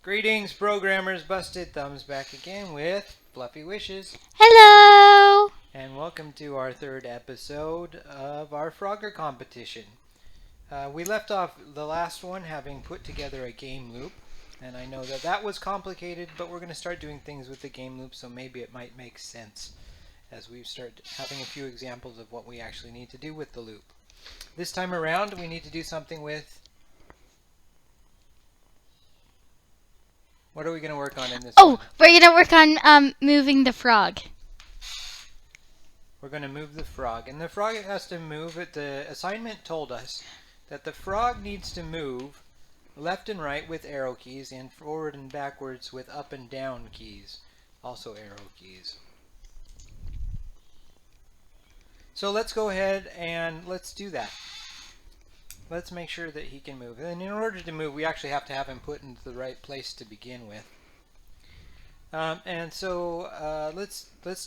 Greetings, programmers. Busted Thumbs back again with Fluffy Wishes. Hello! And welcome to our third episode of our Frogger competition. We left off the last one having put together a game loop. And I know that that was complicated, but we're going to start doing things with the game loop, so maybe it might make sense as we start having a few examples of what we actually need to do with the loop. This time around, we need to do something with... What are we going to work on in this one? We're gonna work on moving the frog. We're going to move the frog. And the frog has to move. The assignment told us that the frog needs to move left and right with arrow keys and forward and backwards with up and down keys. Also arrow keys. So let's go ahead and let's do that. Let's make sure that he can move. And in order to move, we actually have to have him put into the right place to begin with. Let's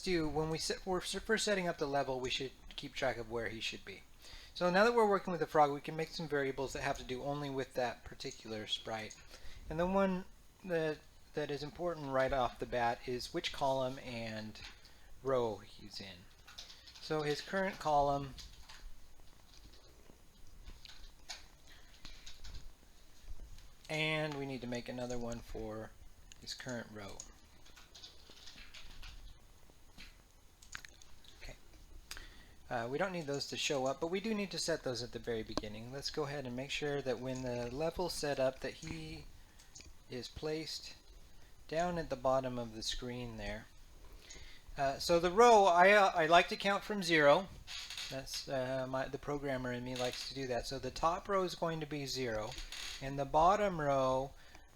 do, when we're first setting up the level, we should keep track of where he should be. So now that we're working with the frog, we can make some variables that have to do only with that particular sprite. And the one that is important right off the bat is which column and row he's in. So his current column and we need to make another one for his current row. We don't need those to show up, but we do need to set those at the very beginning. Let's go ahead and make sure that when the level's set up that he is placed down at the bottom of the screen there. So the row, I like to count from 0. That's the programmer in me likes to do that. So the top row is going to be 0, and the bottom row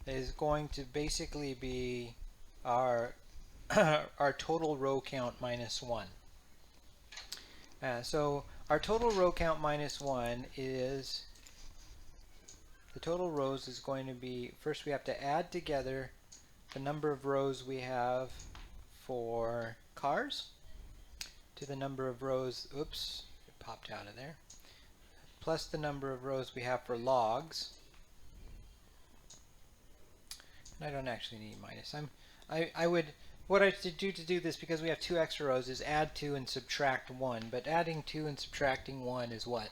is going to basically be our our total row count minus 1. So our total row count minus 1 is, the total rows is going to be, first we have to add together the number of rows we have for cars to the number of rows, oops, it popped out of there, plus the number of rows we have for logs. And I don't actually need minus. What I should do to do this, because we have 2 extra rows, is add 2 and subtract 1. But adding 2 and subtracting 1 is what?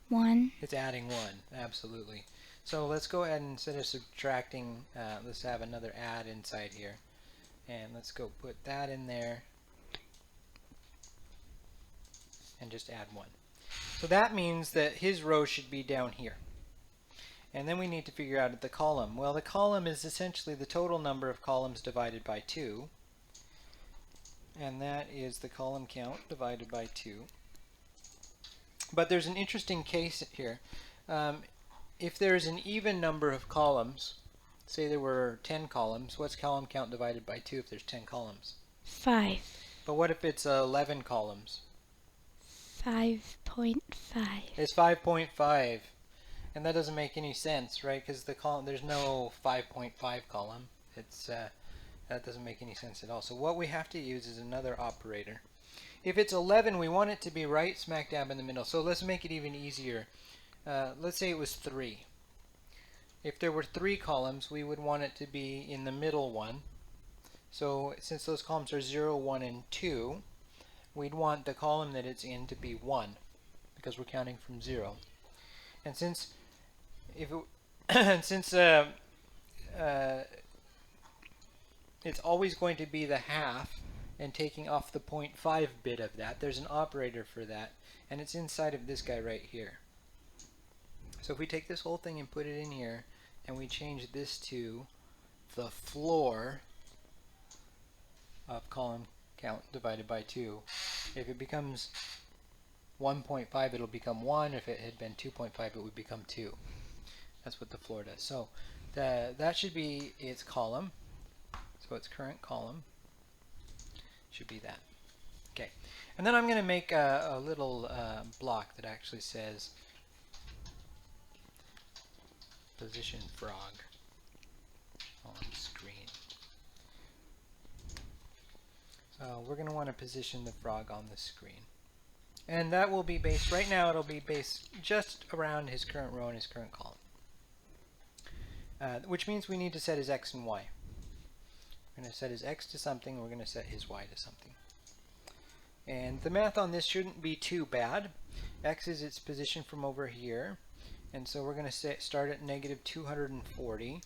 1. It's adding 1, absolutely. So let's go ahead and instead of subtracting, let's have another add inside here. And let's go put that in there. And just add 1. So that means that his row should be down here. And then we need to figure out the column. Well, the column is essentially the total number of columns divided by 2. And that is the column count divided by 2. But there's an interesting case here. If there's an even number of columns, say there were 10 columns, what's column count divided by 2 if there's 10 columns? 5. But what if it's 11 columns? 5.5. It's 5.5. And that doesn't make any sense, right? Because the column, there's no 5.5 column. It's that doesn't make any sense at all. So what we have to use is another operator. If it's 11, we want it to be right smack dab in the middle. So let's make it even easier. Let's say it was 3. If there were 3 columns, we would want it to be in the middle one. So since those columns are 0, 1, and 2, we'd want the column that it's in to be 1, because we're counting from 0. And since it's always going to be the half and taking off the 0.5 bit of that, there's an operator for that, and it's inside of this guy right here. So if we take this whole thing and put it in here, and we change this to the floor of column count divided by 2, if it becomes 1.5, it'll become 1. If it had been 2.5, it would become 2. That's what the floor does. So that should be its column. So its current column should be that. Okay. And then I'm going to make a little block that actually says position frog on screen. So we're going to want to position the frog on the screen. And that will be based, right now it'll be based just around his current row and his current column. which means we need to set his x and y. We're going to set his x to something, we're going to set his y to something. And the math on this shouldn't be too bad. X is its position from over here, and so we're going to start at negative 240.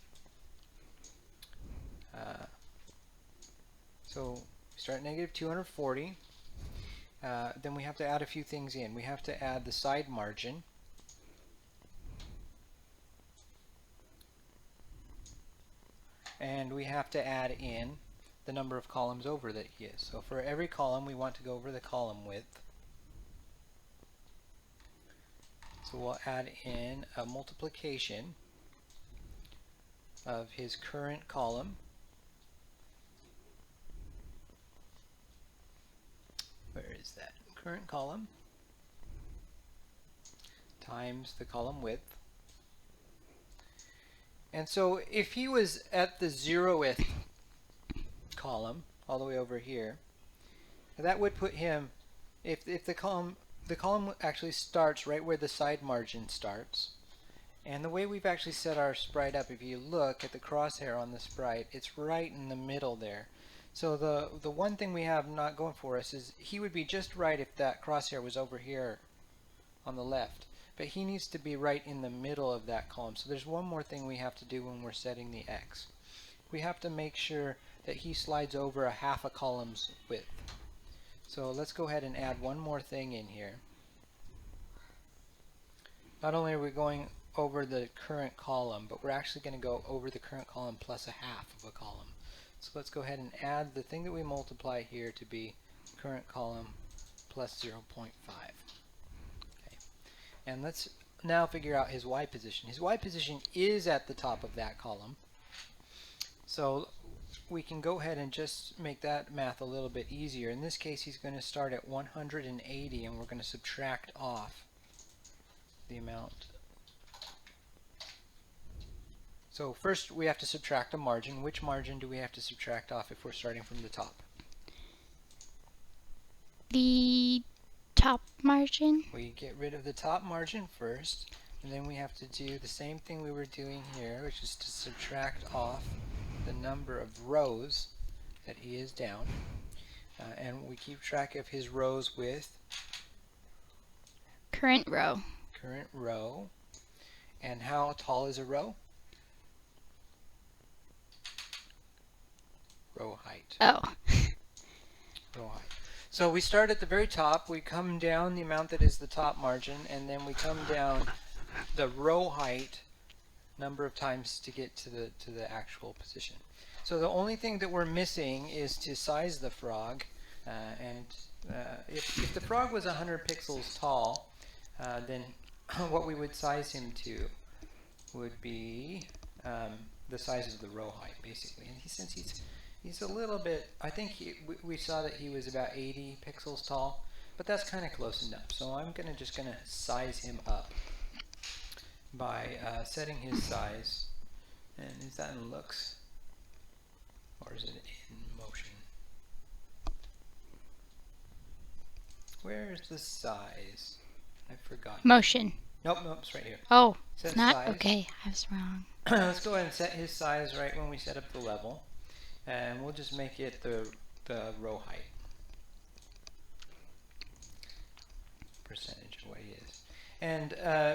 So we start at negative 240. Then we have to add a few things in. We have to add the side margin. And we have to add in the number of columns over that he is. So for every column, we want to go over the column width. So we'll add in a multiplication of his current column where is that? Current column times the column width. And so if he was at the 0th column, all the way over here, that would put him, if the column actually starts right where the side margin starts. And the way we've actually set our sprite up, if you look at the crosshair on the sprite, it's right in the middle there. So the one thing we have not going for us is he would be just right if that crosshair was over here on the left. But he needs to be right in the middle of that column. So there's one more thing we have to do when we're setting the x. We have to make sure that he slides over a half a column's width. So let's go ahead and add one more thing in here. Not only are we going over the current column, but we're actually going to go over the current column plus a half of a column. So let's go ahead and add the thing that we multiply here to be current column plus 0.5. Okay. And let's now figure out his y position. His y position is at the top of that column. So we can go ahead and just make that math a little bit easier. In this case, he's going to start at 180, and we're going to subtract off the amount. So first we have to subtract a margin. Which margin do we have to subtract off if we're starting from the top? The top margin. We get rid of the top margin first, and then we have to do the same thing we were doing here, which is to subtract off the number of rows that he is down. And we keep track of his rows with Current row. Current row. And how tall is a row? Row height. Oh. Row height. So we start at the very top, we come down the amount that is the top margin, and then we come down the row height number of times to get to the actual position. So the only thing that we're missing is to size the frog, if the frog was 100 pixels tall, then what we would size him to would be the size of the row height, basically. And since he's a little bit, I think we saw that he was about 80 pixels tall, but that's kind of close enough. So I'm just gonna size him up by setting his size. And is that in looks, or is it in motion? Where's the size? I forgot. Motion. Nope, it's right here. Oh, Set it's not? size. Okay, I was wrong. Let's go ahead and set his size right when we set up the level. And we'll just make it the row height. Percentage of what he is. And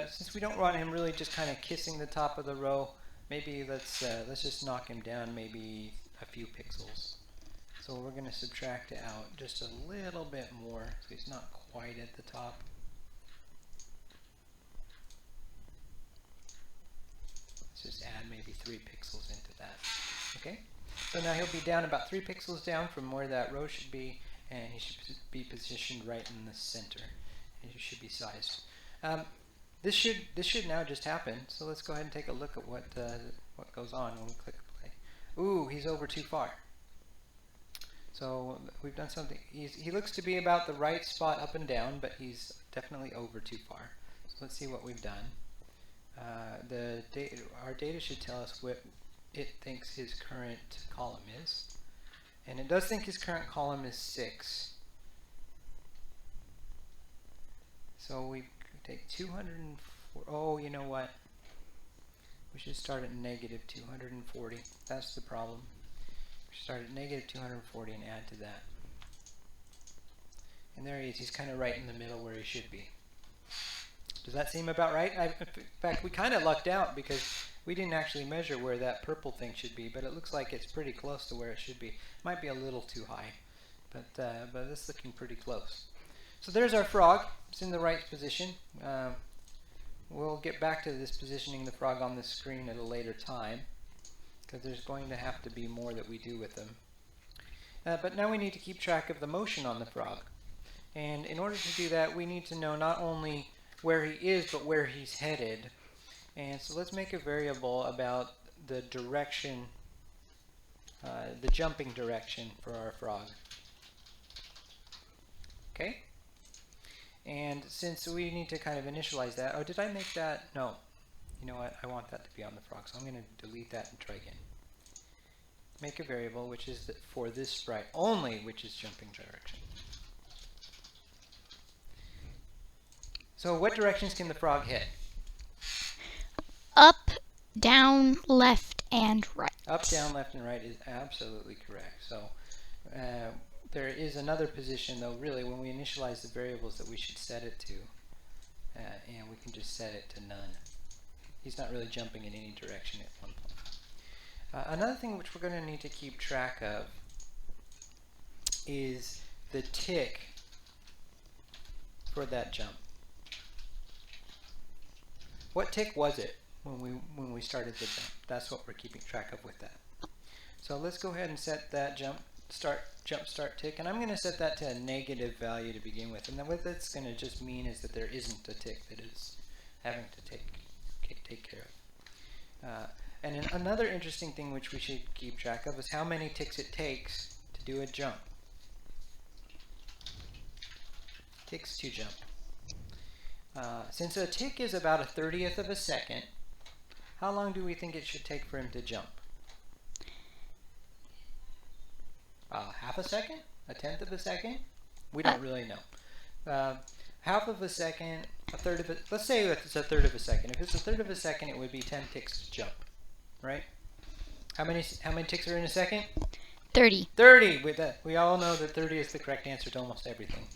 since we don't want him really just kind of kissing the top of the row, maybe let's just knock him down maybe a few pixels. So we're going to subtract out just a little bit more, so he's not quite at the top. Let's just add maybe 3 pixels into that. Okay? So now he'll be down about 3 pixels down from where that row should be, and he should be positioned right in the center. And he should be sized. This should now just happen. So let's go ahead and take a look at what goes on when we click play. Ooh, he's over too far. So we've done something. He looks to be about the right spot up and down, but he's definitely over too far. So let's see what we've done. Our data should tell us what it thinks his current column is. And it does think his current column is 6. So we take 204. Oh, you know what? We should start at negative 240. That's the problem. We should start at negative 240 and add to that. And there he is. He's kind of right in the middle where he should be. Does that seem about right? In fact, we kind of lucked out because we didn't actually measure where that purple thing should be, but it looks like it's pretty close to where it should be. Might be a little too high, but it's looking pretty close. So there's our frog. It's in the right position. We'll get back to this positioning the frog on the screen at a later time, because there's going to have to be more that we do with them. But now we need to keep track of the motion on the frog. And in order to do that, we need to know not only where he is, but where he's headed. And so let's make a variable about the direction, the jumping direction for our frog. Okay? And since we need to kind of initialize that, oh, did I make that? No. You know what? I want that to be on the frog, so I'm going to delete that and try again. Make a variable which is for this sprite only, which is jumping direction. So what directions can the frog hit? Up, down, left, and right. Up, down, left, and right is absolutely correct. So there is another position, though, really, when we initialize the variables that we should set it to. And we can just set it to none. He's not really jumping in any direction at one point. Another thing which we're going to need to keep track of is the tick for that jump. What tick was it when we started the jump? That's what we're keeping track of with that. So let's go ahead and set that jump start tick, and I'm going to set that to a negative value to begin with. And then what that's going to just mean is that there isn't a tick that is having to take care of. And another interesting thing which we should keep track of is how many ticks it takes to do a jump. Ticks to jump. Since a tick is about 1/30th of a second, how long do we think it should take for him to jump? Half a second? 1/10 of a second? We don't really know. Half of a second, 1/3 of a, let's say it's 1/3 of a second. If it's 1/3 of a second, it would be 10 ticks to jump, right? How many ticks are in a second? 30. 30! We all know that 30 is the correct answer to almost everything.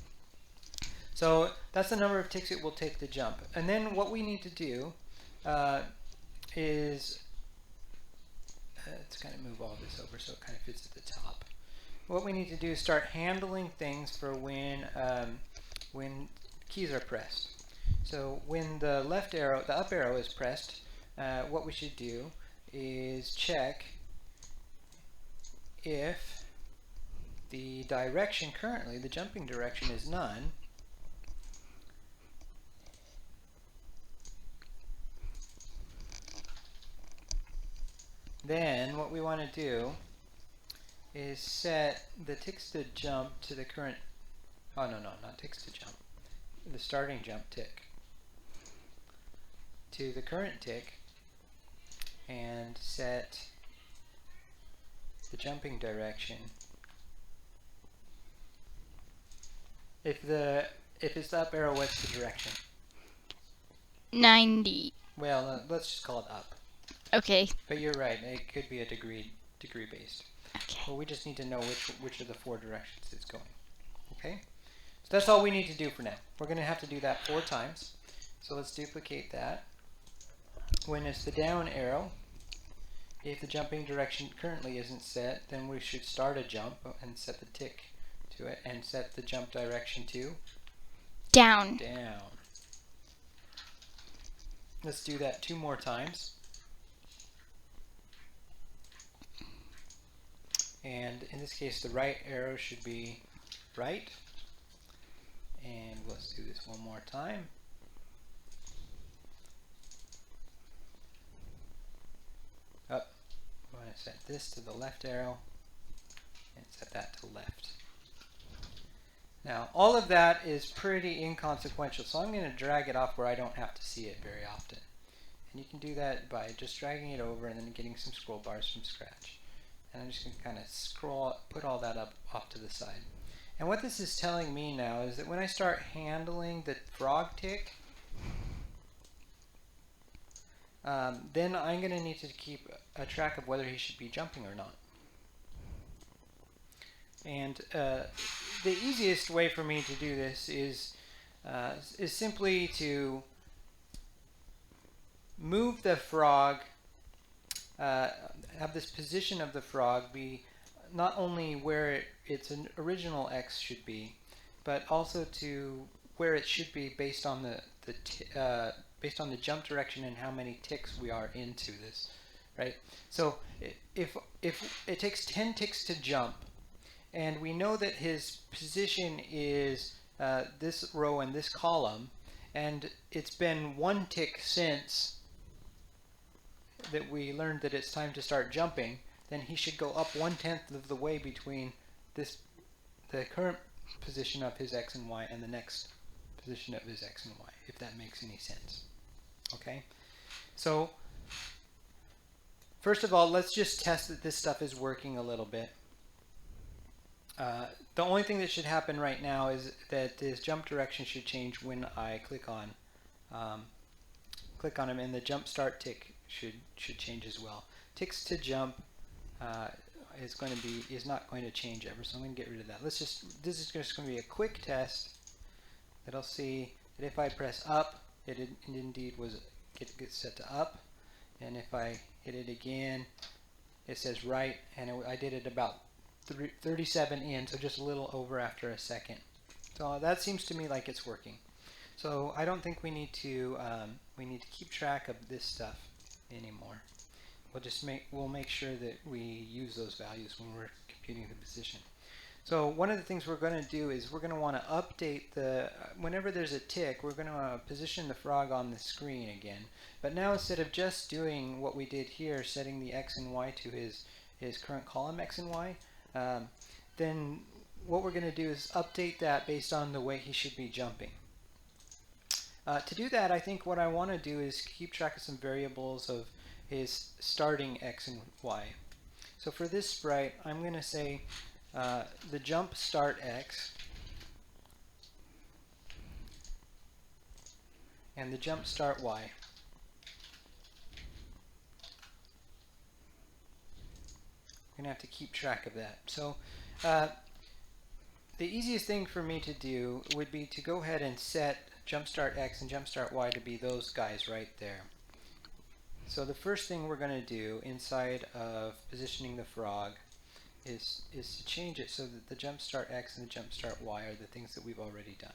So that's the number of ticks it will take to jump. And then what we need to do is, let's kind of move all this over so it kind of fits at the top. What we need to do is start handling things for when keys are pressed. So when the left arrow, the up arrow is pressed, what we should do is check if the direction currently, the jumping direction, is none. Then what we want to do is set the ticks to jump to the current, oh no, not ticks to jump, the starting jump tick to the current tick, and set the jumping direction. If it's the up arrow, what's the direction? 90. Well, let's just call it up. Okay. But you're right, it could be a degree based. Okay. Well, we just need to know which of the 4 directions it's going. Okay? So that's all we need to do for now. We're going to have to do that 4 times. So let's duplicate that. When it's the down arrow, if the jumping direction currently isn't set, then we should start a jump and set the tick to it, and set the jump direction to Down. down. Let's do that 2 more times. And in this case, the right arrow should be right. And let's do this one more time. Up. I'm going to set this to the left arrow and set that to left. Now, all of that is pretty inconsequential, so I'm going to drag it off where I don't have to see it very often. And you can do that by just dragging it over and then getting some scroll bars from scratch. And I'm just going to kind of put all that up off to the side. And what this is telling me now is that when I start handling the frog tick, then I'm going to need to keep a track of whether he should be jumping or not. And the easiest way for me to do this is simply to move the frog, have this position of the frog be not only where its original x should be, but also to where it should be based on based on the jump direction and how many ticks we are into this, right? So if it takes 10 ticks to jump, and we know that his position is this row and this column, and it's been 1 tick since that we learned that it's time to start jumping, then he should go up 1/10 of the way between the current position of his x and y and the next position of his x and y, if that makes any sense. Okay? So first of all, let's just test that this stuff is working a little bit. The only thing that should happen right now is that his jump direction should change when I click on him, and the jump start tick should change as well. Ticks to jump is not going to change ever, so I'm going to get rid of that. This is just going to be a quick test that'll see that if I press up, it indeed gets set to up, and if I hit it again, it says right, and I did it about 37 in, so just a little over after a second. So that seems to me like it's working. So I don't think we need to keep track of this stuff anymore. We'll make sure that we use those values when we're computing the position. So one of the things we're going to do is we're going to want to update whenever there's a tick, we're going to position the frog on the screen again. But now instead of just doing what we did here, setting the x and y to his current column x and y, then what we're going to do is update that based on the way he should be jumping. To do that, I think what I want to do is keep track of some variables of his starting x and y. So for this sprite, I'm going to say the jump start x and the jump start y. I'm going to have to keep track of that. So the easiest thing for me to do would be to go ahead and set jump start x and jump start y to be those guys right there. So the first thing we're going to do inside of positioning the frog is to change it so that the jump start x and the jump start y are the things that we've already done.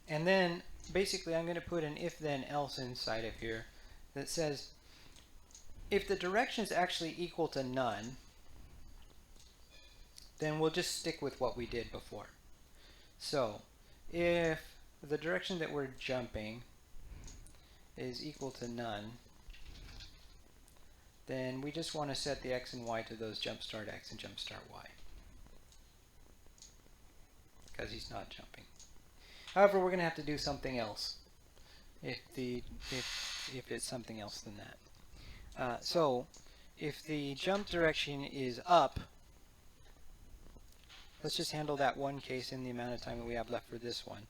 And then basically I'm going to put an if then else inside of here that says if the direction is actually equal to none, then we'll just stick with what we did before. So if the direction that we're jumping is equal to none, then we just want to set the x and y to those jump start x and jump start y, because he's not jumping. However, we're going to have to do something else if it's something else than that. So if the jump direction is up, let's just handle that one case in the amount of time that we have left for this one.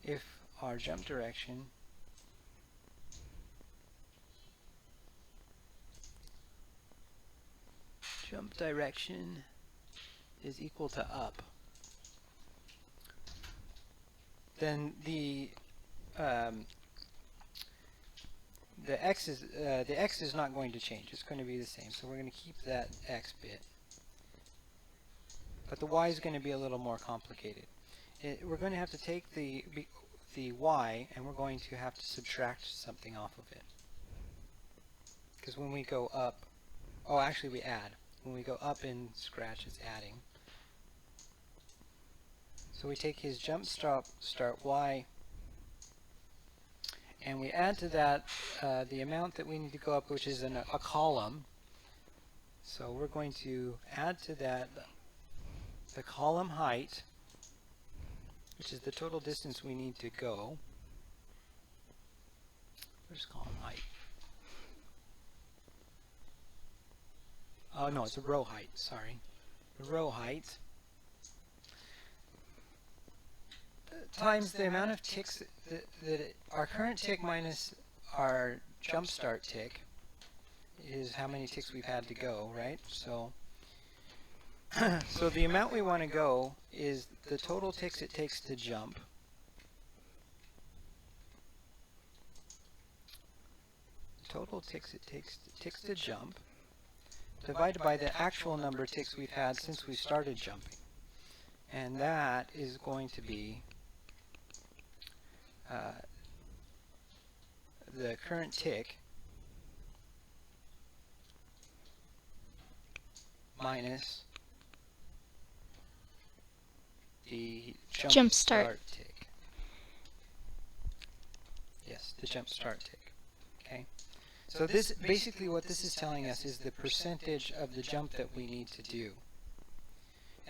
If our jump direction is equal to up, then the x is not going to change. It's going to be the same. So we're going to keep that x bit. But the y is going to be a little more complicated. We're going to have to take the y and we're going to have to subtract something off of it. Because when we go up, oh actually we add. When we go up in Scratch it's adding. So we take his jump start y and we add to that the amount that we need to go up, which is a column. So we're going to add to that the column height, which is the total distance we need to go. Where's column height? Oh no, it's a row height, sorry. the row height, times the amount of ticks our current tick minus our jump start tick is how many ticks we've had to go, right? So so the amount we want to go is the total ticks it takes to jump ticks to jump divided by the actual number of ticks we've had since we started jumping. And that is going to be the current tick minus the jump start tick. Yes, the jump start tick. Okay. So this basically what this is telling us is the percentage of the jump that we need to do.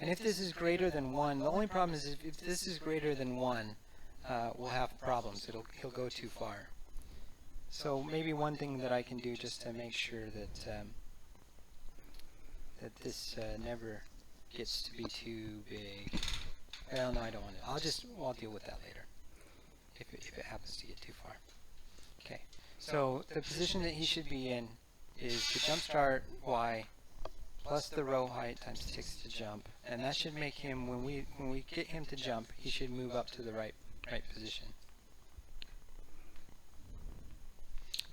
And if this is greater than 1, the only problem is if this is greater than 1, we'll have problems. He'll go too far. So maybe one thing that I can do just to make sure that that this never gets to be too big. Well, no, I don't want it. I'll deal with that later if it happens to get too far. Okay. So the position that he should be in is the jump start y plus the row height times ticks to jump, and that should make him, when we get him to jump, he should move up to the right position.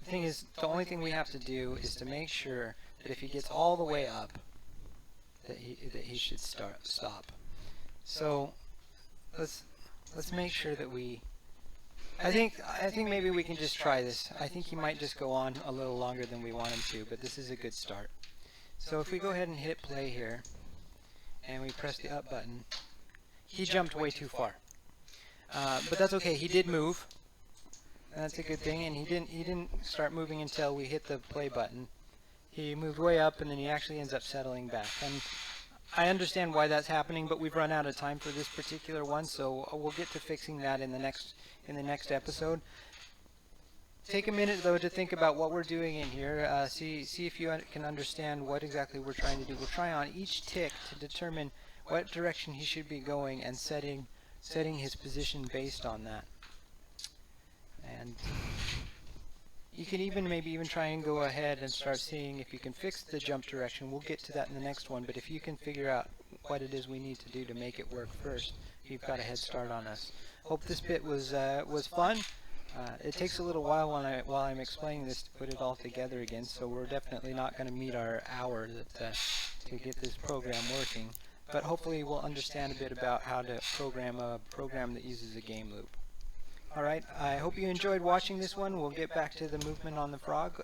The thing is, the only thing we have to do is to make sure that if he gets all the way up, that he should stop. So let's make sure that we. I think maybe we can just try this. I think he might just go on a little longer than we want him to, but this is a good start. So if we go ahead and hit play here, and we press the up button, he jumped way too far. But that's okay. He did move. That's a good thing, and he didn't start moving until we hit the play button. He moved way up, and then he actually ends up settling back. And I understand why that's happening, but we've run out of time for this particular one, so we'll get to fixing that in the next episode. Take a minute though to think about what we're doing in here. See if you can understand what exactly we're trying to do. We'll try on each tick to determine what direction he should be going and setting his position based on that. And you can maybe even try and go ahead and start seeing if you can fix the jump direction. We'll get to that in the next one, but if you can figure out what it is we need to do to make it work first, you've got a head start on us. Hope this bit was fun. It takes a little while while I'm explaining this to put it all together again, so we're definitely not going to meet our hour to get this program working. But hopefully we'll understand a bit about how to program a program that uses a game loop. Alright, I hope you enjoyed watching this one. We'll get back to the movement on the frog,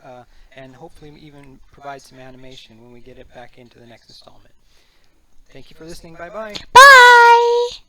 and hopefully even provide some animation when we get it back into the next installment. Thank you for listening. Bye-bye. Bye!